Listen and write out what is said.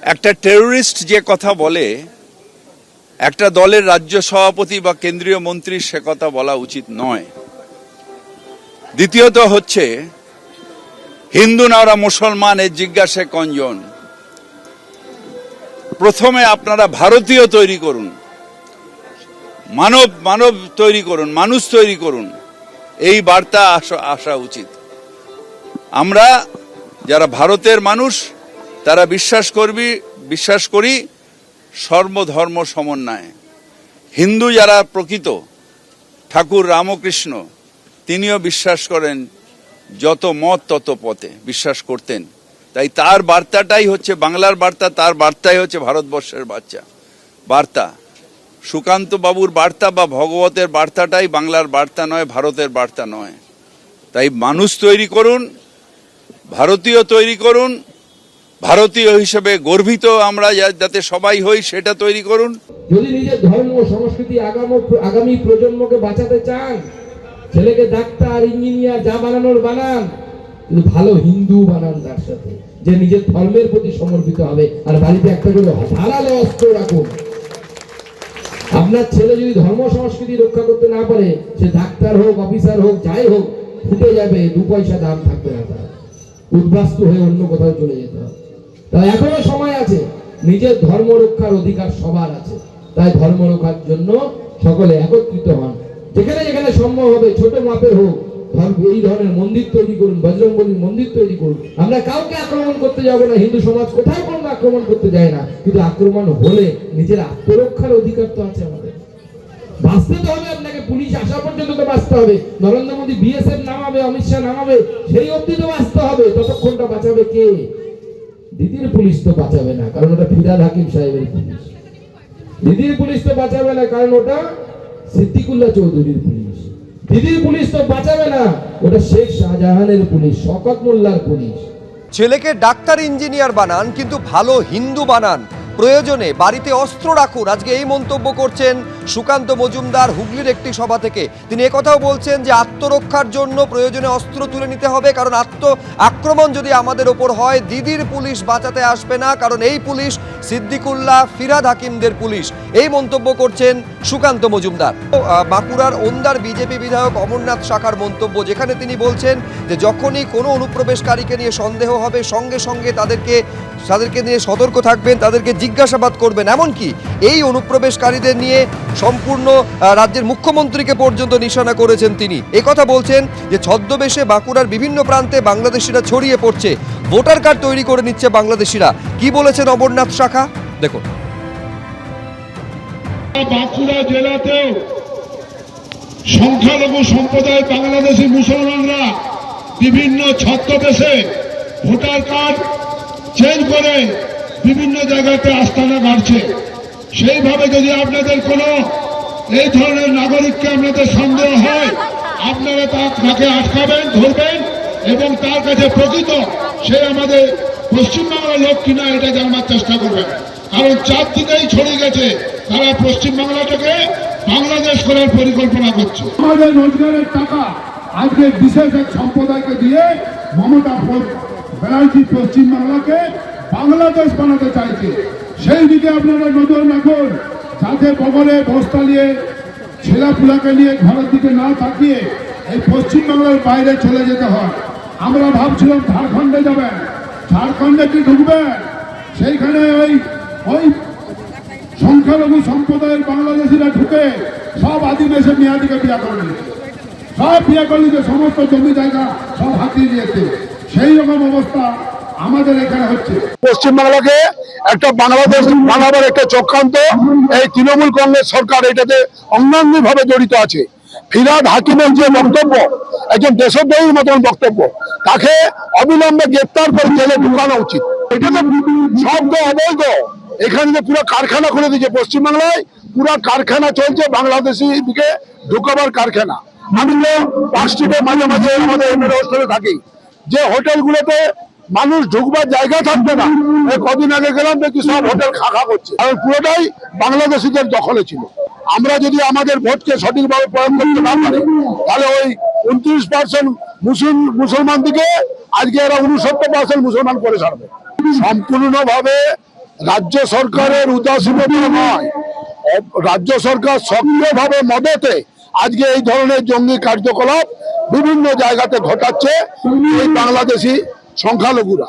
একটা টেররিস্ট যে কথা বলে একটা দলের রাজ্য সভাপতি বা কেন্দ্রীয় মন্ত্রী সে কথা বলা উচিত নয়। দ্বিতীয়ত হচ্ছে হিন্দু না ওরা মুসলমান এর জিজ্ঞাসা কয়জন। প্রথমে আপনারা ভারতীয় তৈরি করুন, মানব তৈরি করুন, মানুষ তৈরি করুন, এই বার্তা আসা উচিত। আমরা যারা ভারতের মানুষ তারা বিশ্বাস করি সর্বধর্ম সমন্বয়ে। হিন্দু যারা প্রকৃত ঠাকুর রামকৃষ্ণ তিনিও বিশ্বাস করেন যত মত তত পথে বিশ্বাস করতেন। তাই তার বার্তাটাই হচ্ছে বাংলার বার্তা, তার বার্তাই হচ্ছে ভারতবর্ষের বার্তা। সুকান্ত বাবুর বার্তা বা ভগবতের বার্তাটাই বাংলার বার্তা নয়, ভারতের বার্তা নয়। তাই মানুষ তৈরি করুন, ভারতীয় তৈরি করুন, ভারতীয় হিসেবে গর্বিত আমরা যাতে সবাই হই সেটা তৈরি করুন। যদি নিজের ধর্ম সংস্কৃতি আগামী প্রজন্মকে বাঁচাতে চান, ছেলেকে ডাক্তার ইঞ্জিনিয়ার যা বানানোর বানান, কিন্তু ভালো হিন্দু বানান তার সাথে, যে নিজের ধর্মের প্রতি সমর্পিত হবে। আর বাড়িতে একটা করে ধারালো অস্ত্র রাখুন। আপনার ছেলে যদি ধর্ম সংস্কৃতি রক্ষা করতে না পারে, সে ডাক্তার হোক, অফিসার হোক, যাই হোক, ফুটে যাবে, 2 পয়সা দাম থাকবে না তার, উদ্বাস্তু হয়ে অন্য কোথাও চলে যেতে হবে। তাই এখনো সময় আছে, নিজের ধর্ম রক্ষার অধিকার সবার আছে। তাই ধর্ম রক্ষার জন্য সকলে একত্রিত হন। যেখানে যেখানে সম্ভব হবে ছোট মাপের হোক, এই ধরনের মন্দির তৈরি করুন, বজরংবলীর মন্দির তৈরি করুন। আমরা কাউকে আক্রমণ করতে যাব না, হিন্দু সমাজ কোথাও কোনো আক্রমণ করতে যায় না, কিন্তু আক্রমণ হলে নিজের আত্মরক্ষার অধিকার তো আছে আমাদের। বাঁচতে তো হবে, আপনাকে পুলিশ আসা পর্যন্ত তো বাঁচতে হবে। নরেন্দ্র মোদী বিএসএফ নামাবে, অমিত শাহ নামাবে, সেই অবধি তো বাঁচতে হবে। ততক্ষণটা বাঁচাবে কে? দিদির পুলিশ তো বাঁচাবে না, কারণ ওটা ফিরহাদ হাকিম সাহেবের পুলিশ। দিদির পুলিশ তো বাঁচাবে না, কারণ ওটা সিদ্দিকুল্লাহ চৌধুরীর পুলিশ। দিদির পুলিশ তো বাঁচাবে না, ওটা শেখ শাহজাহানের পুলিশ, শওকত মোল্লার পুলিশ। ছেলেকে ডাক্তার ইঞ্জিনিয়ার বানান, কিন্তু ভালো হিন্দু বানান। প্রয়োজনে বাড়িতে অস্ত্র রাখুন। আজকে এই মন্তব্য করছেন সুকান্ত মজুমদার হুগলির একটি সভা থেকে। তিনি একথাও বলছেন যে আত্মরক্ষার জন্য প্রয়োজনে অস্ত্র তুলে নিতে হবে, কারণ আক্রমণ যদি আমাদের ওপর হয়, দিদির পুলিশ বাঁচাতে আসবে না, কারণ এই পুলিশ সিদ্দিকুল্লাহ ফিরহাদ হাকিমদের পুলিশ। এই মন্তব্য করছেন সুকান্ত মজুমদার। বাঁকুড়ার ওন্দার বিজেপি বিধায়ক অমরনাথ শাখার মন্তব্য, যেখানে তিনি বলছেন যে যখনই কোনো অনুপ্রবেশকারীকে নিয়ে সন্দেহ হবে, সঙ্গে সঙ্গে তাদেরকে নিয়ে সতর্ক থাকবেন, তাদেরকে জিজ্ঞাসাবাদ করবেন। এমনকি এই অনুপ্রবেশকারীদের নিয়ে সম্পূর্ণ রাজ্যের মুখ্যমন্ত্রীকে পর্যন্ত নিশানা করেছেন তিনি। কথা বলছেন যে ছদ্মবেশে বাঁকুড়ার বিভিন্ন প্রান্তে বাংলাদেশিরা ছড়িয়ে পড়ছে, ভোটার কার্ড তৈরি করে নিচ্ছে বাংলাদেশিরা। কি বলেছেন অমরনাথ শাখা, দেখুন। বাঁকুড়া জেলাতেও সংখ্যালঘু সম্প্রদায় বাংলাদেশি মুসলমানরা বিভিন্ন ছদ্মবেশে ভোটার কার্ড চেঞ্জ করে বিভিন্ন জায়গাতে আস্তানা গাড়ছে। সেইভাবে যদি আপনাদের কোনো এই ধরনের নাগরিককে আপনাদের সন্দেহ হয়, আপনারা তাকে আটকাবেন, ধরবেন এবং তার কাছে প্রকৃত সে আমাদের পশ্চিমবাংলার লোক কিনা এটা জানবার চেষ্টা করবেন। কারণ চারদিকেই ছড়িয়ে গেছে, তারা পশ্চিমবাংলাটাকে বাংলাদেশ করার পরিকল্পনা করছে। আমাদের রোজগারের টাকা আজকে বিশেষ এক সম্প্রদায়কে দিয়ে মমতা ব্যানার্জি পশ্চিমবাংলাকে বাংলাদেশ বানাতে চাইছে। সেই দিকে আপনারা নজর রাখুন, যাতে বগলে বস্তা নিয়ে ছেলেপুলাকে নিয়ে ঘরের দিকে না তাকিয়ে এই পশ্চিমবাংলার বাইরে চলে যেতে হয়। আমরা ভাবছিলাম ঝাড়খণ্ডে যাবেন, ঝাড়খণ্ডে কি ঢুকবেন? সেইখানে ওই সংখ্যালঘু সম্প্রদায়ের বাংলাদেশিরা ঢুকে সব আদিবাসী মেয়াদিকে বিয়া করে নিয়েছে, সব বিয়ে করলে যে সমস্ত জমি জায়গা সব হাতিয়ে নিয়েছে। সেই রকম অবস্থা আমাদের এখানে হচ্ছে। পশ্চিমবাংলাকে একটা বাংলাদেশ বানাবার একটা চক্রান্ত এই তৃণমূল কংগ্রেস সরকার এটাতে অঙ্গাঙ্গিভাবে জড়িত আছে। ফিরহাদ হাকিমের যে বক্তব্য, একজন দেশদ্রোহীর মতন বক্তব্য, তাকে অবিলম্বে গ্রেপ্তার করে জেলে ঢুকানো উচিত। এটা তো সব তো অবৈধ। এখানে যে পুরো কারখানা খুলে দিয়েছে পশ্চিমবাংলায়, পুরো কারখানা চলছে বাংলাদেশি দিকে ঢুকাবার কারখানা। আমি তো পার্ক স্ট্রিটে মাঝে মাঝে আমাদের এমএলএ হোস্টেলে থাকি, যে হোটেলগুলোতে মানুষ ঢুকবার জায়গা থাকবে না। কদিন আগে গেলাম, দেখি সব হোটেল খা করছে, কারণ পুরোটাই বাংলাদেশিদের দখলে ছিল। আমরা যদি আমাদের ভোটকে সঠিকভাবে প্রয়োগ করতে না পারি, তাহলে ওই 29% মুসলমান দিকে আজকে এরা 69% মুসলমান করে ছাড়বে। সম্পূর্ণভাবে রাজ্য সরকারের উদাসীনতা নয়, রাজ্য সরকার সক্রিয়ভাবে মদতে আজকে এই ধরনের জঙ্গি কার্যকলাপ বিভিন্ন জায়গাতে ঘটাচ্ছে এই বাংলাদেশি সংখ্যালঘুরা।